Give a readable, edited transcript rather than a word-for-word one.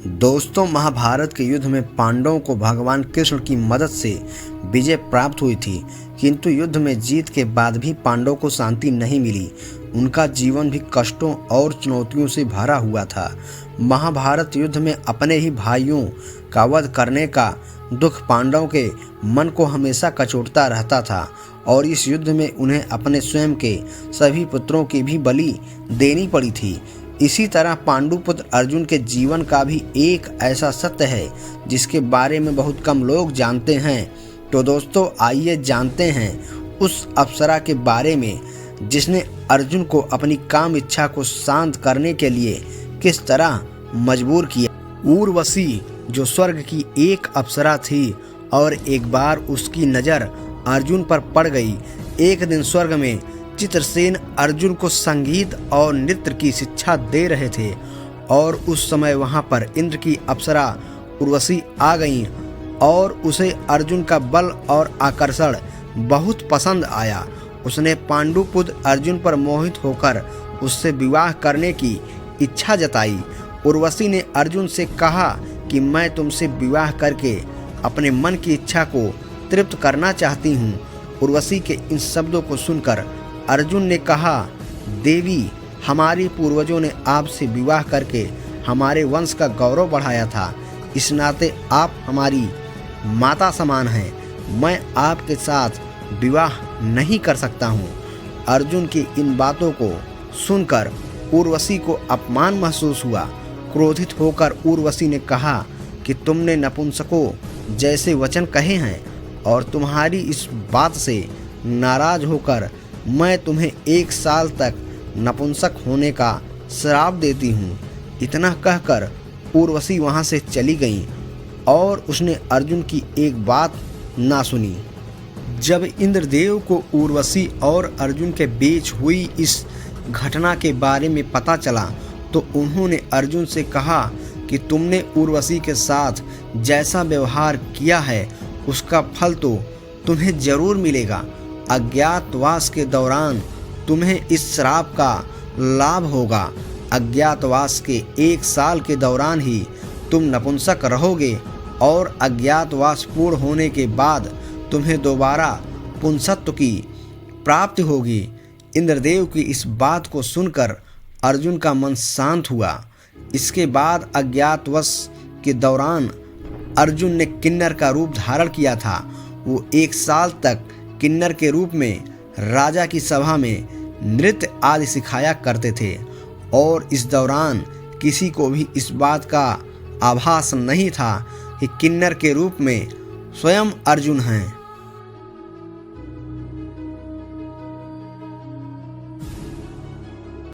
दोस्तों, महाभारत के युद्ध में पांडवों को भगवान कृष्ण की मदद से विजय प्राप्त हुई थी, किंतु युद्ध में जीत के बाद भी पांडवों को शांति नहीं मिली। उनका जीवन भी कष्टों और चुनौतियों से भरा हुआ था। महाभारत युद्ध में अपने ही भाइयों का वध करने का दुख पांडवों के मन को हमेशा कचोटता रहता था और इस युद्ध में उन्हें अपने स्वयं के सभी पुत्रों की भी बलि देनी पड़ी थी। इसी तरह पांडुपुत्र अर्जुन के जीवन का भी एक ऐसा सत्य है जिसके बारे में बहुत कम लोग जानते हैं। तो दोस्तों, आइए जानते हैं उस अप्सरा के बारे में जिसने अर्जुन को अपनी काम इच्छा को शांत करने के लिए किस तरह मजबूर किया। उर्वशी जो स्वर्ग की एक अप्सरा थी और एक बार उसकी नज़र अर्जुन पर पड़ गई। एक दिन स्वर्ग में चित्रसेन अर्जुन को संगीत और नृत्य की शिक्षा दे रहे थे और उस समय वहां पर इंद्र की अप्सरा उर्वशी आ गईं और उसे अर्जुन का बल और आकर्षण बहुत पसंद आया। उसने पांडुपुत्र अर्जुन पर मोहित होकर उससे विवाह करने की इच्छा जताई। उर्वशी ने अर्जुन से कहा कि मैं तुमसे विवाह करके अपने मन की इच्छा को तृप्त करना चाहती हूँ। उर्वशी के इन शब्दों को सुनकर अर्जुन ने कहा, देवी, हमारे पूर्वजों ने आपसे विवाह करके हमारे वंश का गौरव बढ़ाया था। इस नाते आप हमारी माता समान हैं। मैं आपके साथ विवाह नहीं कर सकता हूँ। अर्जुन की इन बातों को सुनकर उर्वशी को अपमान महसूस हुआ। क्रोधित होकर उर्वशी ने कहा कि तुमने नपुंसकों जैसे वचन कहे हैं और तुम्हारी इस बात से नाराज होकर मैं तुम्हें 1 साल तक नपुंसक होने का श्राप देती हूँ। इतना कहकर उर्वशी वहाँ से चली गई और उसने अर्जुन की एक बात ना सुनी। जब इंद्रदेव को उर्वशी और अर्जुन के बीच हुई इस घटना के बारे में पता चला तो उन्होंने अर्जुन से कहा कि तुमने उर्वशी के साथ जैसा व्यवहार किया है उसका फल तो तुम्हें जरूर मिलेगा। अज्ञातवास के दौरान तुम्हें इस श्राप का लाभ होगा। अज्ञातवास के 1 साल के दौरान ही तुम नपुंसक रहोगे और अज्ञातवास पूर्ण होने के बाद तुम्हें दोबारा पुंसत्व की प्राप्ति होगी। इंद्रदेव की इस बात को सुनकर अर्जुन का मन शांत हुआ। इसके बाद अज्ञातवास के दौरान अर्जुन ने किन्नर का रूप धारण किया था। वो 1 साल तक किन्नर के रूप में राजा की सभा में नृत्य आदि सिखाया करते थे और इस दौरान किसी को भी इस बात का आभास नहीं था कि किन्नर के रूप में स्वयं अर्जुन हैं।